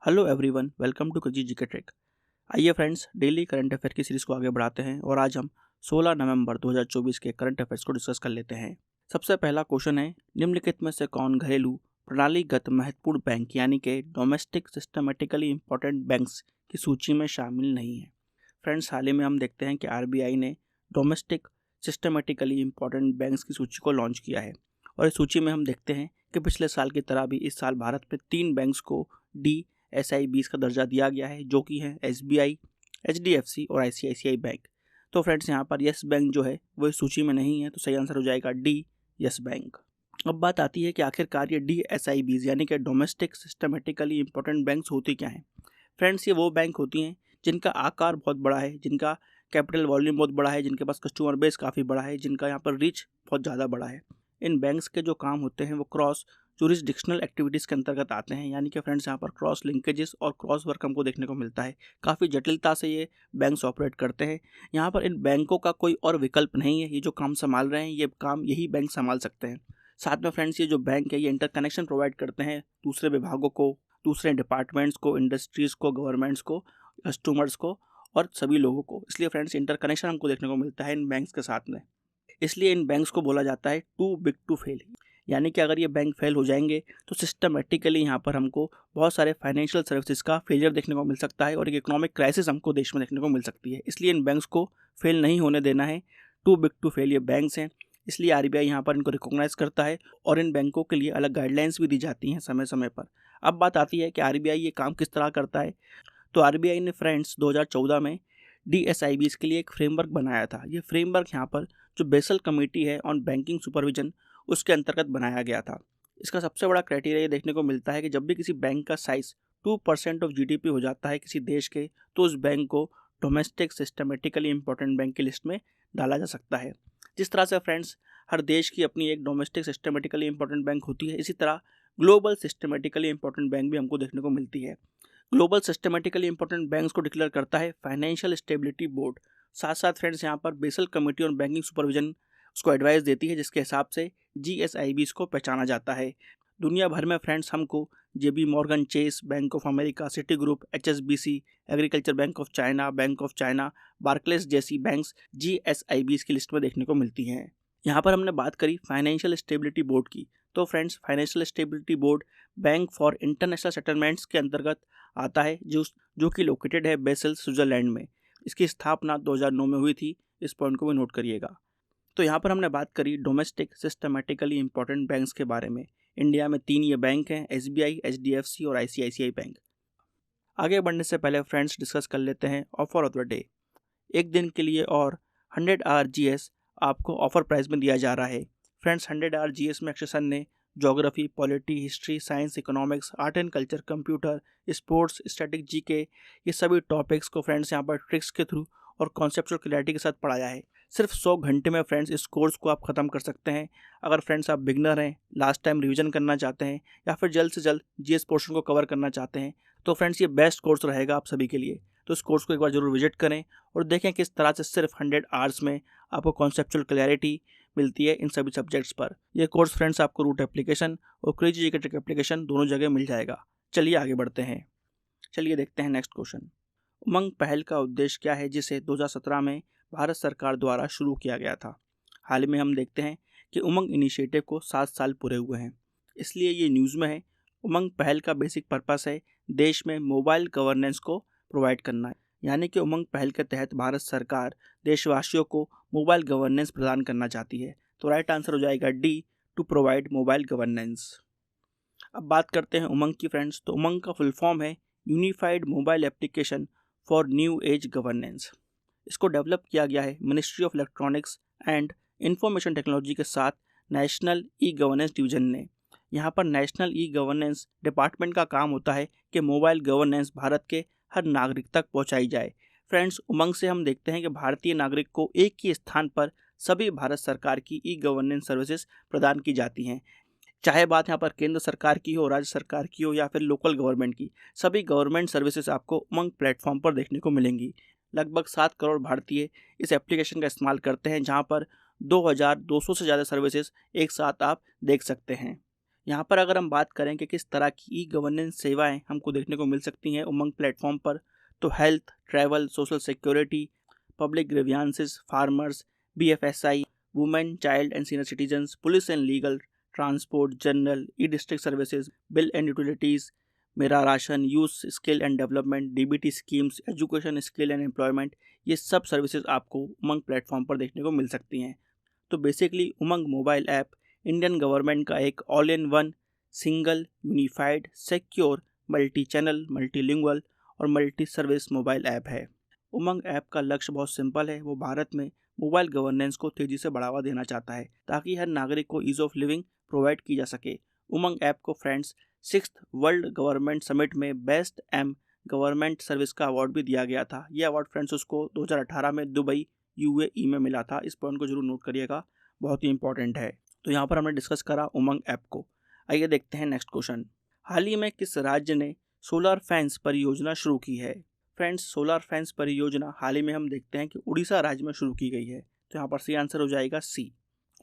Hello everyone, welcome to जी के trick. आइए friends, daily current affair की सीरीज को आगे बढ़ाते हैं और आज हम 16 नवंबर 2024 के करंट अफेयर्स को डिस्कस कर लेते हैं। सबसे पहला क्वेश्चन है, निम्नलिखित में से कौन घरेलू प्रणालीगत महत्वपूर्ण बैंक यानी कि डोमेस्टिक सिस्टमेटिकली इंपॉर्टेंट बैंक्स की सूची में शामिल नहीं है। फ्रेंड्स, हाल ही में हम देखते हैं कि आरबीआई ने डोमेस्टिक सिस्टमेटिकली इंपॉर्टेंट बैंक्स की सूची को लॉन्च किया है और इस सूची में हम देखते हैं कि पिछले साल की तरह भी इस साल भारत में 3 बैंक्स को DSIBs का दर्जा दिया गया है, जो कि है SBI, HDFC और ICICI बैंक। तो फ्रेंड्स, यहाँ पर यस बैंक जो है वो इस सूची में नहीं है, तो सही आंसर हो जाएगा डी, यस बैंक। अब बात आती है कि आखिरकार ये DSIBs यानी कि डोमेस्टिक सिस्टमेटिकली इंपॉर्टेंट बैंक्स होती क्या हैं। फ्रेंड्स, ये वो बैंक होती हैं जिनका आकार बहुत बड़ा है, जिनका कैपिटल वॉल्यूम बहुत बड़ा है, जिनके पास कस्टमर बेस काफ़ी बड़ा है, जिनका यहाँ पर रीच बहुत ज़्यादा बड़ा है। इन बैंक्स के जो काम होते हैं वो क्रॉस जुरिस्डिक्शनल एक्टिविटीज़ के अंतर्गत आते हैं, यानी कि फ्रेंड्स यहाँ पर क्रॉस लिंकेजेस और क्रॉस वर्क हमको देखने को मिलता है। काफ़ी जटिलता से ये बैंक्स ऑपरेट करते हैं। यहाँ पर इन बैंकों का कोई और विकल्प नहीं है, ये जो काम संभाल रहे हैं ये काम यही बैंक संभाल सकते हैं। साथ में फ्रेंड्स, ये जो बैंक है ये इंटरकनेक्शन प्रोवाइड करते हैं दूसरे विभागों को, दूसरे डिपार्टमेंट्स को, इंडस्ट्रीज़ को, गवर्नमेंट्स को, कस्टमर्स को और सभी लोगों को। इसलिए फ्रेंड्स, इंटरकनेक्शन हमको देखने को मिलता है इन बैंक्स के साथ में। इसलिए इन बैंक्स को बोला जाता है टू बिग टू फेल, यानी कि अगर ये बैंक फेल हो जाएंगे तो सिस्टमेटिकली यहाँ पर हमको बहुत सारे फाइनेंशियल सर्विसेज का फेलियर देखने को मिल सकता है और एक इकोनॉमिक क्राइसिस हमको देश में देखने को मिल सकती है। इसलिए इन बैंक्स को फेल नहीं होने देना है। टू बिग टू फेल ये बैंक्स हैं, इसलिए आरबीआई यहाँ पर इनको रिकॉग्नाइज करता है और इन बैंकों के लिए अलग गाइडलाइंस भी दी जाती हैं समय समय पर। अब बात आती है कि आरबीआई ये काम किस तरह करता है। तो आरबीआई ने फ्रेंड्स 2014 में DSIBs के लिए एक फ्रेमवर्क बनाया था। ये फ्रेमवर्क यहाँ पर जो बेसल कमेटी है ऑन बैंकिंग सुपरविजन, उसके अंतर्गत बनाया गया था। इसका सबसे बड़ा क्राइटेरिया ये देखने को मिलता है कि जब भी किसी बैंक का साइज 2% ऑफ GDP हो जाता है किसी देश के, तो उस बैंक को डोमेस्टिक सिस्टमेटिकली इंपॉर्टेंट बैंक की लिस्ट में डाला जा सकता है। जिस तरह से फ्रेंड्स हर देश की अपनी एक डोमेस्टिक सिस्टमेटिकली इंपॉर्टेंट बैंक होती है, इसी तरह ग्लोबल सिस्टमेटिकली इंपॉर्टेंट बैंक भी हमको देखने को मिलती है। ग्लोबल सिस्टमेटिकली इंपॉर्टेंट बैंक्स को डिक्लेयर करता है फाइनेंशियल स्टेबिलिटी बोर्ड। साथ साथ फ्रेंड्स यहाँ पर basal committee on banking supervision उसको एडवाइस देती है, जिसके हिसाब से GSIBs को पहचाना जाता है। दुनिया भर में फ्रेंड्स हमको JP Morgan chess, bank of America, city group, HSBC, agriculture bank of China, Barclays जैसी बैंक्स GSIBs की लिस्ट में देखने को मिलती हैं। यहाँ पर हमने बात करी फाइनेंशियल स्टेबिलिटी बोर्ड की, तो friends financial stability board bank for international settlements के अंतर्गत आता है, जो कि लोकेटेड है बेसल, स्विट्जरलैंड में। इसकी स्थापना 2009 में हुई थी, इस पॉइंट को भी नोट करिएगा। तो यहाँ पर हमने बात करी डोमेस्टिक सिस्टमेटिकली इंपॉर्टेंट बैंक्स के बारे में। इंडिया में 3 ये बैंक हैं, SBI, HDFC और ICICI बैंक। आगे बढ़ने से पहले फ्रेंड्स डिस्कस कर लेते हैं ऑफर ऑफ द डे। एक दिन के लिए और 100 RGS आपको ऑफर प्राइस में दिया जा रहा है। फ्रेंड्स, 100 RGS में अक्षय ने geography, polity, history, science, economics, art and culture, computer, sports, static, GK, ये सभी टॉपिक्स को फ्रेंड्स यहाँ पर ट्रिक्स के थ्रू और कॉन्सेप्चुअल क्लैरिटी के साथ पढ़ाया है। सिर्फ 100 घंटे में फ्रेंड्स इस कोर्स को आप ख़त्म कर सकते हैं। अगर फ्रेंड्स आप बिगनर हैं, लास्ट टाइम रिवीजन करना चाहते हैं या फिर जल्द से जल्द GS पोर्शन को कवर करना चाहते हैं, तो फ्रेंड्स ये बेस्ट कोर्स रहेगा आप सभी के लिए। तो इस कोर्स को एक बार जरूर विजिट करें और देखें किस तरह से सिर्फ 100 आवर्स में आपको कॉन्सेप्चुअल क्लैरिटी मिलती है इन सभी सब्जेक्ट्स पर। यह कोर्स फ्रेंड्स आपको रूट एप्लीकेशन और क्रेजी जीके ट्रिक एप्लीकेशन दोनों जगह मिल जाएगा। चलिए आगे बढ़ते हैं। चलिए देखते हैं नेक्स्ट क्वेश्चन। उमंग पहल का उद्देश्य क्या है, जिसे 2017 में भारत सरकार द्वारा शुरू किया गया था। हाल ही में हम देखते हैं कि उमंग इनिशिएटिव को 7 साल पूरे हुए हैं, इसलिए ये न्यूज़ में है। उमंग पहल का बेसिक पर्पस है देश में मोबाइल गवर्नेंस को प्रोवाइड करना है, यानी कि उमंग पहल के तहत भारत सरकार देशवासियों को मोबाइल गवर्नेंस प्रदान करना चाहती है। तो राइट आंसर हो जाएगा D, to provide mobile governance. अब बात करते हैं उमंग की फ्रेंड्स। तो उमंग का फुल फॉर्म है unified mobile application for new age governance. इसको डेवलप किया गया है ministry of electronics and information technology के साथ नेशनल ई गवर्नेंस डिवीजन ने। यहाँ पर नेशनल ई गवर्नेंस डिपार्टमेंट का काम होता है कि मोबाइल गवर्नेंस भारत के हर नागरिक तक पहुँचाई जाए। फ्रेंड्स, उमंग से हम देखते हैं कि भारतीय नागरिक को एक ही स्थान पर सभी भारत सरकार की ई गवर्नेंस सर्विसेज प्रदान की जाती हैं। चाहे बात यहाँ पर केंद्र सरकार की हो, राज्य सरकार की हो या फिर लोकल गवर्नमेंट की, सभी गवर्नमेंट सर्विसेज आपको उमंग प्लेटफॉर्म पर देखने को मिलेंगी। लगभग 7 करोड़ भारतीय इस एप्लीकेशन का इस्तेमाल करते हैं, जहाँ पर 2200 से ज़्यादा सर्विसेज एक साथ आप देख सकते हैं। यहाँ पर अगर हम बात करें कि किस तरह की ई गवर्नेंस सेवाएं हमको देखने को मिल सकती हैं उमंग प्लेटफॉर्म पर, तो health, travel, social security, public grievances, farmers, BFSI, women, child and senior citizens, police and legal, transport, general, E district services, bill and utilities, मेरा ration, youth skill and development, DBT schemes, education skill and employment, ये सब services आपको उमंग platform पर देखने को मिल सकती हैं। तो बेसिकली उमंग मोबाइल ऐप इंडियन गवर्नमेंट का एक all in one, single, unified, secure, multi channel, multilingual और मल्टी सर्विस मोबाइल ऐप है। उमंग ऐप का लक्ष्य बहुत सिंपल है, वो भारत में मोबाइल गवर्नेंस को तेज़ी से बढ़ावा देना चाहता है ताकि हर नागरिक को ईज़ ऑफ लिविंग प्रोवाइड की जा सके। उमंग ऐप को friends 6th world government summit में बेस्ट एम गवर्नमेंट सर्विस का अवार्ड भी दिया गया था। ये अवार्ड फ्रेंड्स उसको 2018 में दुबई UAE में मिला था। इस पॉइंट को जरूर नोट करिएगा, बहुत ही इंपॉर्टेंट है। तो यहाँ पर हमने डिस्कस करा उमंग ऐप को। आइए देखते हैं नेक्स्ट क्वेश्चन। हाल ही में किस राज्य ने सोलर फैंस परियोजना शुरू की है? फ्रेंड्स, सोलर फैंस परियोजना हाल ही में हम देखते हैं कि उड़ीसा राज्य में शुरू की गई है। तो यहाँ पर सही आंसर हो जाएगा सी।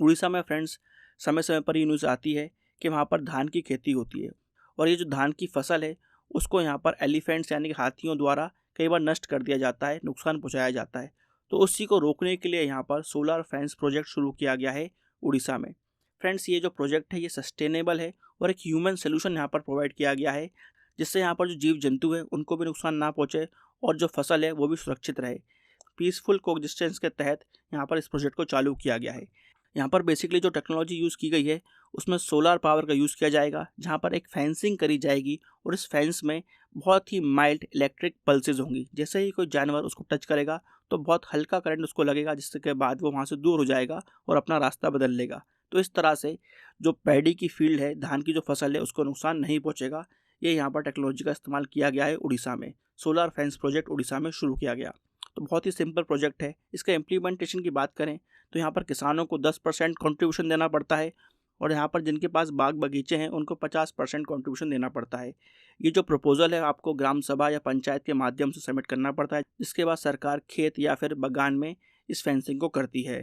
उड़ीसा में फ्रेंड्स समय समय पर ये न्यूज़ आती है कि वहाँ पर धान की खेती होती है और ये जो धान की फसल है उसको यहाँ पर एलिफेंट्स यानी कि हाथियों द्वारा कई बार नष्ट कर दिया जाता है, नुकसान पहुँचाया जाता है। तो उसी को रोकने के लिए यहाँ पर सोलर फेंस प्रोजेक्ट शुरू किया गया है उड़ीसा में। फ्रेंड्स, ये जो प्रोजेक्ट है ये सस्टेनेबल है और एक ह्यूमन सोल्यूशन यहाँ पर प्रोवाइड किया गया है, जिससे यहाँ पर जो जीव जंतु है उनको भी नुकसान ना पहुँचे और जो फसल है वो भी सुरक्षित रहे। पीसफुल कोएग्जिस्टेंस के तहत यहाँ पर इस प्रोजेक्ट को चालू किया गया है। यहाँ पर बेसिकली जो टेक्नोलॉजी यूज़ की गई है उसमें सोलर पावर का यूज़ किया जाएगा, जहाँ पर एक फेंसिंग करी जाएगी और इस फेंस में बहुत ही माइल्ड इलेक्ट्रिक पल्सेज होंगी। जैसे ही कोई जानवर उसको टच करेगा तो बहुत हल्का करंट उसको लगेगा, जिसके बाद वो वहाँ से दूर हो जाएगा और अपना रास्ता बदल लेगा। तो इस तरह से जो पैडी की फील्ड है, धान की जो फसल है, उसको नुकसान नहीं पहुँचेगा। ये यहाँ पर टेक्नोलॉजी का इस्तेमाल किया गया है उड़ीसा में। सोलर फेंस प्रोजेक्ट उड़ीसा में शुरू किया गया। तो बहुत ही सिंपल प्रोजेक्ट है। इसका इम्प्लीमेंटेशन की बात करें तो यहाँ पर किसानों को 10% कंट्रीब्यूशन देना पड़ता है और यहाँ पर जिनके पास बाग बगीचे हैं उनको 50% कंट्रीब्यूशन देना पड़ता है। ये जो प्रपोजल है आपको ग्राम सभा या पंचायत के माध्यम से सबमिट करना पड़ता है, जिसके बाद सरकार खेत या फिर बागान में इस फेंसिंग को करती है।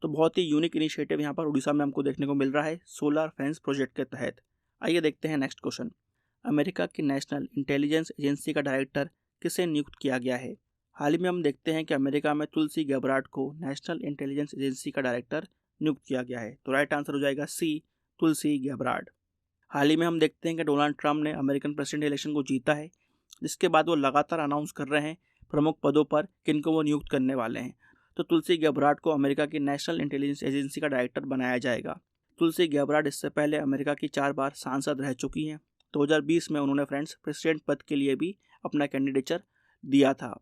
तो बहुत ही यूनिक इनिशिएटिव यहाँ पर उड़ीसा में हमको देखने को मिल रहा है सोलर फेंस प्रोजेक्ट के तहत। आइए देखते हैं नेक्स्ट क्वेश्चन। अमेरिका की नेशनल इंटेलिजेंस एजेंसी का डायरेक्टर किसे नियुक्त किया गया है? हाल ही में हम देखते हैं कि अमेरिका में तुलसी गैब्रार्ड को नेशनल इंटेलिजेंस एजेंसी का डायरेक्टर नियुक्त किया गया है। तो राइट आंसर हो जाएगा सी, तुलसी गैब्रार्ड। हाल ही में हम देखते हैं कि डोनाल्ड ट्रंप ने अमेरिकन प्रेसिडेंट इलेक्शन को जीता है, जिसके बाद वो लगातार अनाउंस कर रहे हैं प्रमुख पदों पर किनको वो नियुक्त करने वाले हैं। तो तुलसी गैब्रार्ड को अमेरिका की नेशनल इंटेलिजेंस एजेंसी का डायरेक्टर बनाया जाएगा। तुलसी गैब्रार्ड इससे पहले अमेरिका की 4 बार सांसद रह चुकी हैं। 2020 में उन्होंने फ्रेंड्स प्रेसिडेंट पद के लिए भी अपना कैंडिडेचर दिया था।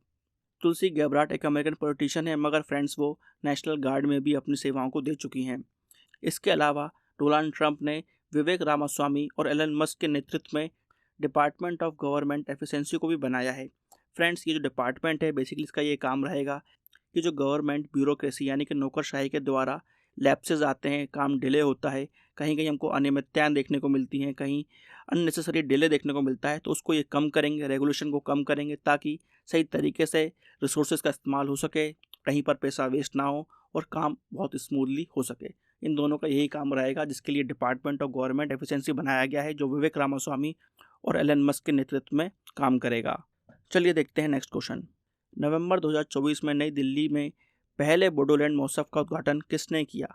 तुलसी गैब्रार्ड एक अमेरिकन पॉलिटिशियन है, मगर फ्रेंड्स वो नेशनल गार्ड में भी अपनी सेवाओं को दे चुकी हैं। इसके अलावा डोनाल्ड ट्रंप ने विवेक रामास्वामी और एलन मस्क के नेतृत्व में डिपार्टमेंट ऑफ गवर्नमेंट एफिशिएंसी को भी बनाया है। फ्रेंड्स, ये जो डिपार्टमेंट है बेसिकली इसका ये काम रहेगा कि जो गवर्नमेंट ब्यूरोक्रेसी यानी कि नौकरशाही के द्वारा लैप्सेस आते हैं, काम डिले होता है, कहीं कहीं हमको अनियमितताएं देखने को मिलती हैं, कहीं अननेसेसरी डिले देखने को मिलता है, तो उसको ये कम करेंगे, रेगुलेशन को कम करेंगे ताकि सही तरीके से रिसोर्सेज का इस्तेमाल हो सके, कहीं पर पैसा वेस्ट ना हो और काम बहुत स्मूथली हो सके। इन दोनों का यही काम रहेगा जिसके लिए डिपार्टमेंट ऑफ गवर्नमेंट एफिशिएंसी बनाया गया है, जो विवेक रामास्वामी और एलन मस्क के नेतृत्व में काम करेगा। चलिए देखते हैं नेक्स्ट क्वेश्चन। नवंबर 2024 में नई दिल्ली में पहले बोडोलैंड महोत्सव का उद्घाटन किसने किया?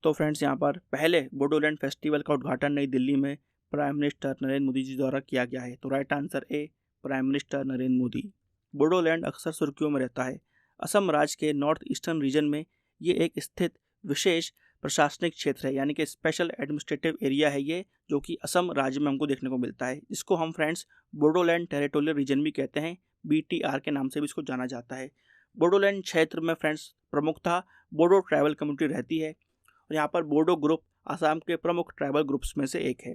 तो फ्रेंड्स, यहाँ पर पहले बोडोलैंड फेस्टिवल का उद्घाटन नई दिल्ली में प्राइम मिनिस्टर नरेंद्र मोदी जी द्वारा किया गया है। तो राइट आंसर ए, प्राइम मिनिस्टर नरेंद्र मोदी। बोडोलैंड अक्सर सुर्खियों में रहता है। असम राज्य के नॉर्थ ईस्टर्न रीजन में ये एक स्थित विशेष प्रशासनिक क्षेत्र है, यानी कि स्पेशल एडमिनिस्ट्रेटिव एरिया है ये, जो कि असम राज्य में हमको देखने को मिलता है। इसको हम फ्रेंड्स बोडोलैंड टेरिटोरियल रीजन भी कहते हैं, BTR के नाम से भी इसको जाना जाता है। बोडोलैंड क्षेत्र में फ्रेंड्स प्रमुखतः बोडो ट्राइबल कम्युनिटी रहती है और यहाँ पर बोडो ग्रुप आसाम के प्रमुख ट्राइबल ग्रुप्स में से एक है।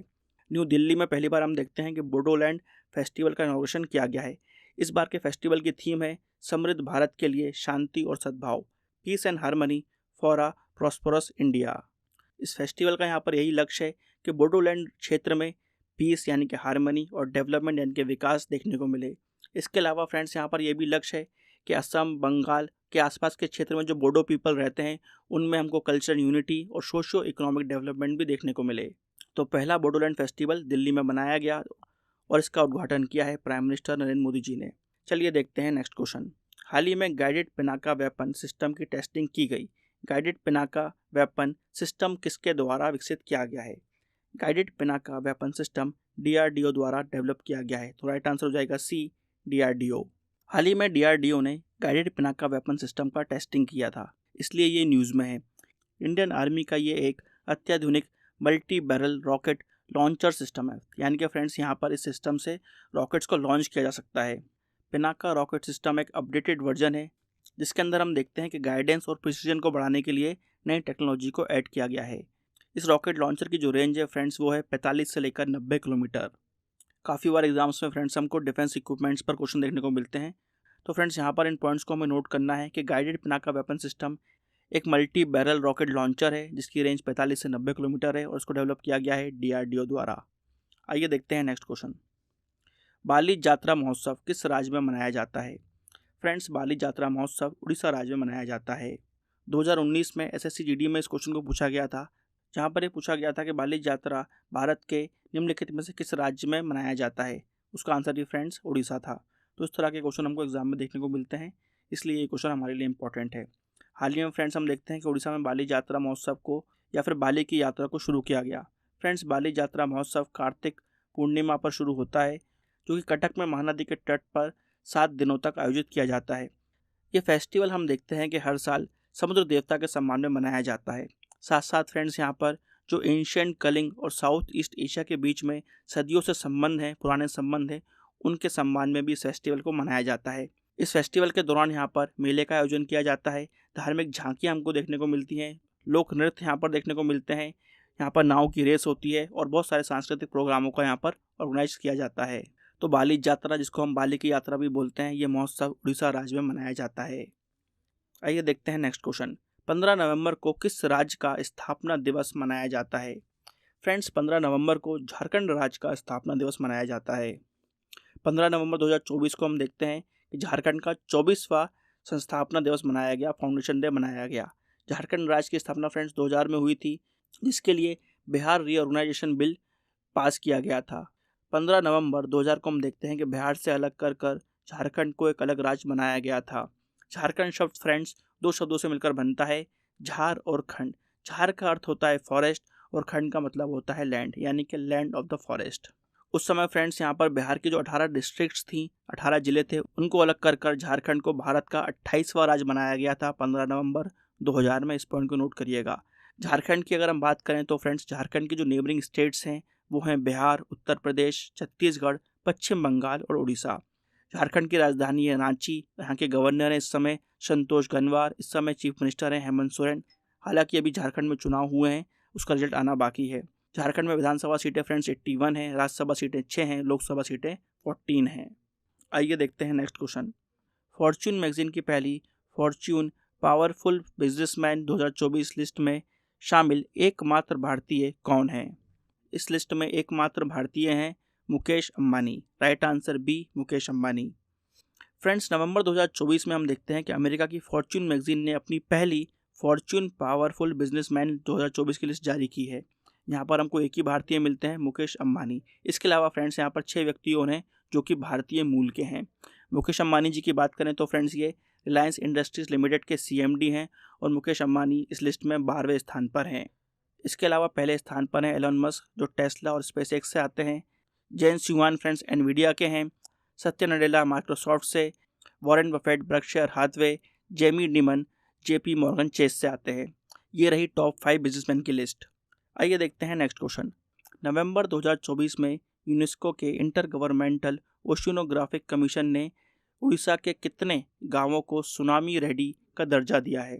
न्यू दिल्ली में पहली बार हम देखते हैं कि बोडोलैंड फेस्टिवल का इनॉग्रेशन किया गया है। इस बार के फेस्टिवल की थीम है समृद्ध भारत के लिए शांति और सद्भाव, peace and harmony for a prosperous India. इस फेस्टिवल का यहाँ पर यही लक्ष्य है कि बोडोलैंड क्षेत्र में पीस यानी कि हार्मनी और डेवलपमेंट यानी कि विकास देखने को मिले। इसके अलावा फ्रेंड्स यहाँ पर यह भी लक्ष्य है कि असम, बंगाल के आसपास के क्षेत्र में जो बोडो पीपल रहते हैं उनमें हमको कल्चरल यूनिटी और सोशियो इकोनॉमिक डेवलपमेंट भी देखने को मिले। तो पहला बोडोलैंड फेस्टिवल दिल्ली में मनाया गया और इसका उद्घाटन किया है प्राइम मिनिस्टर नरेंद्र मोदी जी ने। चलिए देखते हैं नेक्स्ट क्वेश्चन। हाल ही में गाइडेड पिनाका वेपन सिस्टम की टेस्टिंग की गई। गाइडेड पिनाका वेपन सिस्टम किसके द्वारा विकसित किया गया है? Guided Pinaka weapon system DRDO द्वारा डेवलप किया गया है। तो राइट आंसर हो जाएगा सी, DRDO। हाल ही में DRDO ने गाइडेड पिनाका वेपन सिस्टम का टेस्टिंग किया था, इसलिए ये न्यूज़ में है। इंडियन आर्मी का ये एक अत्याधुनिक multi barrel rocket launcher system है, यानी कि फ्रेंड्स यहाँ पर इस सिस्टम से रॉकेट्स को लॉन्च किया जा सकता है। पिनाका रॉकेट सिस्टम एक अपडेटेड वर्जन है जिसके अंदर हम देखते हैं कि गाइडेंस और प्रिसीजन को बढ़ाने के लिए नई टेक्नोलॉजी को ऐड किया गया है। इस रॉकेट लॉन्चर की जो रेंज है फ्रेंड्स वो है 45 से लेकर 90 किलोमीटर। काफ़ी बार एग्जाम्स में फ्रेंड्स हमको डिफेंस इक्विपमेंट्स पर क्वेश्चन देखने को मिलते हैं। तो फ्रेंड्स यहाँ पर इन पॉइंट्स को हमें नोट करना है कि गाइडेड पिनाका वेपन सिस्टम एक मल्टी बैरल रॉकेट लॉन्चर है जिसकी रेंज 45 से 90 किलोमीटर है और इसको डेवलप किया गया है DRDO द्वारा। आइए देखते हैं नेक्स्ट क्वेश्चन। बाली जात्रा महोत्सव किस राज्य में मनाया जाता है? फ्रेंड्स, बाली जात्रा महोत्सव उड़ीसा राज्य में मनाया जाता है। 2019 में SSC GD में इस क्वेश्चन को पूछा गया था, जहाँ पर ये पूछा गया था कि बाली जात्रा भारत के निम्नलिखित में से किस राज्य में मनाया जाता है। उसका आंसर भी फ्रेंड्स उड़ीसा था। तो इस तरह के क्वेश्चन हमको एग्जाम में देखने को मिलते हैं, इसलिए ये क्वेश्चन हमारे लिए इंपॉर्टेंट है। हाल ही में फ्रेंड्स हम देखते हैं कि उड़ीसा में बाली जात्रा महोत्सव को या फिर बाली की यात्रा को शुरू किया गया। फ्रेंड्स, बाली जात्रा महोत्सव कार्तिक पूर्णिमा पर शुरू होता है, जो कि कटक में महानदी के तट पर 7 दिनों तक आयोजित किया जाता है। ये फेस्टिवल हम देखते हैं कि हर साल समुद्र देवता के सम्मान में मनाया जाता है। साथ साथ फ्रेंड्स यहाँ पर जो एंशिएंट कलिंग और साउथ ईस्ट एशिया के बीच में सदियों से संबंध है, पुराने संबंध है, उनके सम्मान में भी इस फेस्टिवल को मनाया जाता है। इस फेस्टिवल के दौरान यहाँ पर मेले का आयोजन किया जाता है, धार्मिक झांकियाँ हमको देखने को मिलती हैं, लोक नृत्य यहाँ पर देखने को मिलते हैं, यहाँ पर नाव की रेस होती है और बहुत सारे सांस्कृतिक प्रोग्रामों का यहाँ पर ऑर्गेनाइज किया जाता है। तो बाली यात्रा, जिसको हम बाली की यात्रा भी बोलते हैं, ये महोत्सव उड़ीसा राज्य में मनाया जाता है। आइए देखते हैं नेक्स्ट क्वेश्चन। 15 नवंबर को किस राज्य का स्थापना दिवस मनाया जाता है? फ्रेंड्स, 15 नवंबर को झारखंड राज्य का स्थापना दिवस मनाया जाता है। 15 नवंबर 2024 को हम देखते हैं कि झारखंड का 24वां संस्थापना दिवस मनाया गया, फाउंडेशन डे मनाया गया। झारखंड राज्य की स्थापना फ्रेंड्स 2000 में हुई थी, जिसके लिए बिहार रीऑर्गेनाइजेशन बिल पास किया गया था। 15 नवंबर 2000 को हम देखते हैं कि बिहार से अलग कर झारखंड को एक अलग राज्य बनाया गया था। झारखंड शब्द फ्रेंड्स 2 शब्दों से मिलकर बनता है, झार और खंड। झार का अर्थ होता है फॉरेस्ट और खंड का मतलब होता है लैंड, यानी कि लैंड ऑफ द फॉरेस्ट। उस समय फ्रेंड्स यहाँ पर बिहार की जो 18 डिस्ट्रिक्ट्स थी, 18 जिले थे, उनको अलग कर झारखंड को भारत का 28वां राज्य बनाया गया था 15 नवंबर 2000 में। इस पॉइंट को नोट करिएगा। झारखंड की अगर हम बात करें तो फ्रेंड्स झारखंड की जो नेबरिंग स्टेट्स हैं वो हैं बिहार, उत्तर प्रदेश, छत्तीसगढ़, पश्चिम बंगाल और उड़ीसा। झारखंड की राजधानी है रांची। यहाँ के गवर्नर हैं इस समय संतोष गंगवार। इस समय चीफ मिनिस्टर हैं हेमंत सोरेन। हालांकि अभी झारखंड में चुनाव हुए हैं, उसका रिजल्ट आना बाकी है। झारखंड में विधानसभा सीटें फ्रेंड्स 81 हैं, राज्यसभा सीटें 6 हैं, लोकसभा सीटें 14 हैं। आइए देखते हैं नेक्स्ट क्वेश्चन। फॉर्च्यून मैगजीन की पहली फॉर्च्यून पावरफुल बिजनेसमैन 2024 लिस्ट में शामिल एकमात्र भारतीय कौन है? इस लिस्ट में एकमात्र भारतीय हैं Mukesh Ambani. Right answer B, Mukesh Ambani. Friends, नवंबर 2024 में हम देखते हैं कि अमेरिका की फॉर्च्यून मैगजीन ने अपनी पहली फॉर्च्यून पावरफुल बिजनेसमैन 2024 की लिस्ट जारी की है। यहाँ पर हमको एक ही भारतीय मिलते हैं, मुकेश अंबानी। इसके अलावा फ्रेंड्स यहाँ पर 6 व्यक्ति और हैं जो कि भारतीय मूल के हैं। मुकेश अंबानी जी की बात करें तो फ्रेंड्स ये रिलायंस इंडस्ट्रीज लिमिटेड के CMD हैं और मुकेश अंबानी इस लिस्ट में 12वें स्थान पर हैं। इसके अलावा पहले स्थान पर हैं एलन मस्क, जो टेस्ला और स्पेसएक्स से आते हैं। जेम्स ह्यूआन फ्रेंड्स एनवीडिया के हैं। सत्य नडेला माइक्रोसॉफ्ट से। Warren Buffett Berkshire Hathaway. Jamie Dimon JP Morgan Chase से आते हैं। ये रही टॉप 5 बिजनेसमैन की लिस्ट। आइए देखते हैं नेक्स्ट क्वेश्चन। नवंबर 2024 में यूनेस्को के इंटर गवर्नमेंटल ओशिनोग्राफिक कमीशन ने उड़ीसा के कितने गांवों को सुनामी रेडी का दर्जा दिया है?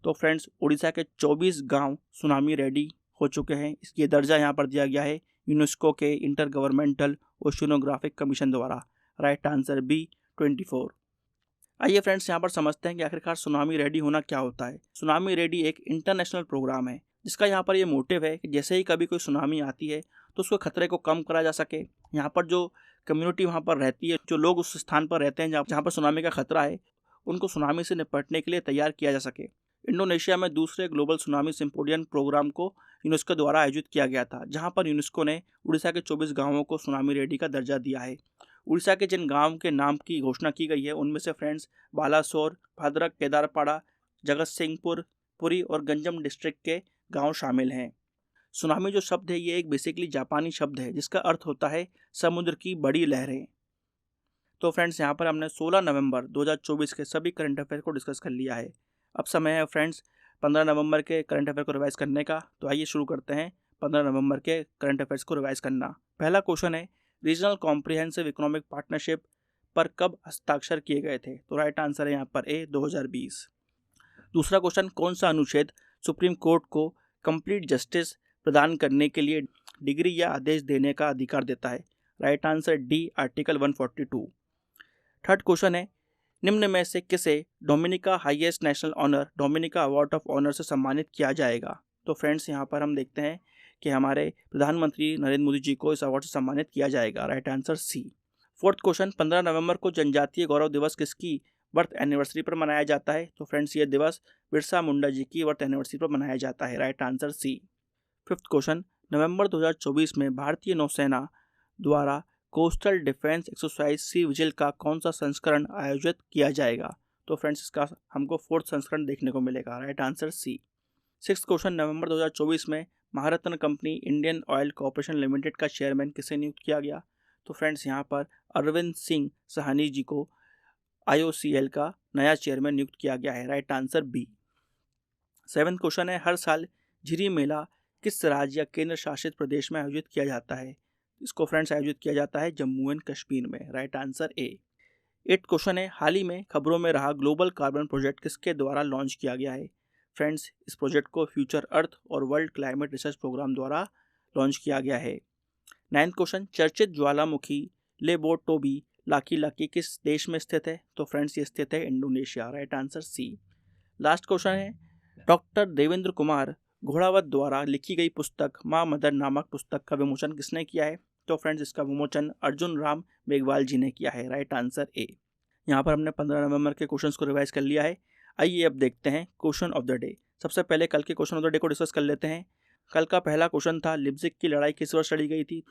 तो फ्रेंड्स, उड़ीसा के 24 गांव सुनामी रेडी हो चुके हैं। इसकी दर्जा यहाँ पर दिया गया है यूनेस्को के इंटर गवर्नमेंटल ओशिनोग्राफिक कमीशन द्वारा। Right answer B, 24। आइए फ्रेंड्स यहाँ पर समझते हैं कि आखिरकार सुनामी रेडी होना क्या होता है। सुनामी रेडी एक इंटरनेशनल प्रोग्राम है जिसका यहाँ पर ये मोटिव है कि जैसे ही कभी कोई सुनामी आती है तो उसको खतरे को कम करा जा सके। यहाँ पर जो कम्युनिटी वहाँ पर रहती है, जो लोग उस स्थान पर रहते हैं जहाँ पर सुनामी का खतरा है, उनको सुनामी से निपटने के लिए तैयार किया जा सके। इंडोनेशिया में दूसरे ग्लोबल सुनामी सिम्पोडियम प्रोग्राम को यूनेस्को द्वारा आयोजित किया गया था, जहां पर यूनेस्को ने उड़ीसा के 24 गांवों को सुनामी रेडी का दर्जा दिया है। उड़ीसा के जिन गांव के नाम की घोषणा की गई है उनमें से फ्रेंड्स बालासोर, भद्रक, केदारपाड़ा, जगत सिंहपुर, पुरी और गंजम डिस्ट्रिक्ट के गांव शामिल हैं। सुनामी जो शब्द है ये एक बेसिकली जापानी शब्द है जिसका अर्थ होता है समुद्र की बड़ी लहरें। तो फ्रेंड्स यहाँ पर हमने 16 नवंबर 2024 के सभी करंट अफेयर को डिस्कस कर लिया है। अब समय है फ्रेंड्स 15 नवंबर के करंट अफेयर को रिवाइज करने का। तो आइए शुरू करते हैं 15 नवंबर के करंट अफेयर्स को रिवाइज करना। पहला क्वेश्चन है रीजनल कॉम्प्रिहेंसिव इकोनॉमिक पार्टनरशिप पर कब हस्ताक्षर किए गए थे? तो राइट आंसर है यहाँ पर ए 2020। दूसरा क्वेश्चन, कौन सा अनुच्छेद सुप्रीम कोर्ट को कंप्लीट जस्टिस प्रदान करने के लिए डिग्री या आदेश देने का अधिकार देता है? Right answer D article 142। Third question है निम्न में से किसे Dominica highest national honour Dominica award of honour से सम्मानित किया जाएगा? तो फ्रेंड्स यहाँ पर हम देखते हैं कि हमारे प्रधानमंत्री नरेंद्र मोदी जी को इस अवार्ड से सम्मानित किया जाएगा। Right answer C. Fourth question, 15 नवंबर को जनजातीय गौरव दिवस किसकी बर्थ एनिवर्सरी पर मनाया जाता है? तो फ्रेंड्स ये दिवस बिरसा मुंडा जी की बर्थ एनिवर्सरी पर मनाया जाता है। Right answer C. Fifth question, नवंबर 2024 में भारतीय नौसेना द्वारा coastal defence exercise Sea Vigil का कौन सा संस्करण आयोजित किया जाएगा? तो फ्रेंड्स इसका हमको 4th संस्करण देखने को मिलेगा। Right answer C. Six question, नवंबर 2024 में Maharatna company Indian Oil Corporation Limited का चेयरमैन किसे नियुक्त किया गया? तो फ्रेंड्स यहाँ पर अरविंद सिंह सहानी जी को IOCL का नया चेयरमैन नियुक्त किया गया है। Right answer B. Seventh question है हर साल झिरी मेला किस राज्य या केंद्र शासित प्रदेश में आयोजित किया जाता है? इसको फ्रेंड्स आयोजित किया जाता है जम्मू एंड कश्मीर में। Right answer A. Eight question है हाल ही में खबरों में रहा ग्लोबल कार्बन प्रोजेक्ट किसके द्वारा लॉन्च किया गया है? फ्रेंड्स इस प्रोजेक्ट को फ्यूचर अर्थ और वर्ल्ड क्लाइमेट रिसर्च प्रोग्राम द्वारा लॉन्च किया गया है। नाइन्थ क्वेश्चन, चर्चित ज्वालामुखी लेबोटोबी लाकी लाकी किस देश में स्थित है? तो फ्रेंड्स ये स्थित है Indonesia. Right answer C. Last question है डॉक्टर देवेंद्र कुमार घोड़ावत द्वारा लिखी गई पुस्तक माँ मदर नामक पुस्तक का विमोचन किसने किया है? तो फ्रेंड्स इसका विमोचन अर्जुन राम मेघवाल जी ने किया है। राइट आंसर ए। यहाँ पर हमने 15 नवंबर के क्वेश्चंस को रिवाइज कर लिया है। आइए अब देखते हैं क्वेश्चन ऑफ द डे। सबसे पहले कल के क्वेश्चन ऑफ द डे को डिस्कस कर लेते हैं। कल का पहला क्वेश्चन था लिप्जिक की लड़ाई किस वर्ष लड़ी गई थी?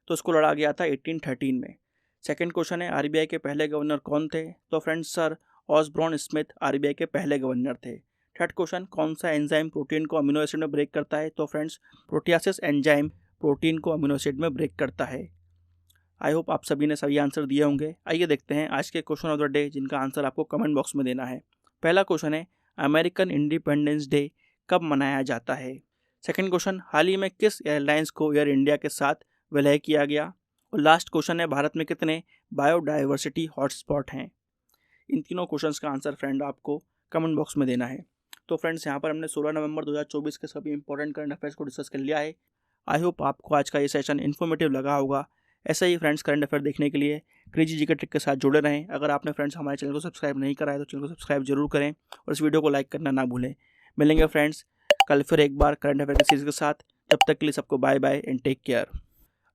तो उसको लड़ा गया था 1813 में। सेकेंड क्वेश्चन है RBI के पहले गवर्नर कौन थे? तो friends sir Osborne Smith RBI के पहले गवर्नर थे। थर्ड क्वेश्चन, कौन सा एंजाइम प्रोटीन को अमीनो एसिड में ब्रेक करता है? तो फ्रेंड्स प्रोटियासिस एंजाइम प्रोटीन को अमीनो एसिड में ब्रेक करता है। आई होप आप सभी ने सही आंसर दिए होंगे। आइए देखते हैं आज के क्वेश्चन ऑफ द डे जिनका आंसर आपको कमेंट बॉक्स में देना है। पहला क्वेश्चन है अमेरिकन इंडिपेंडेंस डे कब मनाया जाता है? सेकंड क्वेश्चन, हाल ही में किस एयरलाइंस को एयर इंडिया के साथ विलय किया गया? और लास्ट क्वेश्चन है भारत में कितने बायोडाइवर्सिटी हॉटस्पॉट हैं? इन तीनों क्वेश्चंस का आंसर फ्रेंड आपको कमेंट बॉक्स में देना है। तो फ्रेंड्स यहाँ पर हमने 16 नवंबर 2024 के सभी इंपॉर्टेंट करंट अफेयर्स को डिस्कस कर लिया है। आई होप आपको आज का ये सेशन इन्फॉर्मेटिव लगा होगा। ऐसा ही फ्रेंड्स करंट अफेयर देखने के लिए क्रेजी जीके ट्रिक के साथ जुड़े रहें। अगर आपने फ्रेंड्स हमारे चैनल को सब्सक्राइब नहीं करा है तो चैनल को सब्सक्राइब जरूर करें और इस वीडियो को लाइक करना ना भूलें। मिलेंगे फ्रेंड्स कल फिर एक बार करंट अफेयर की सीरीज के साथ। तब तक के लिए सबको bye bye and take care.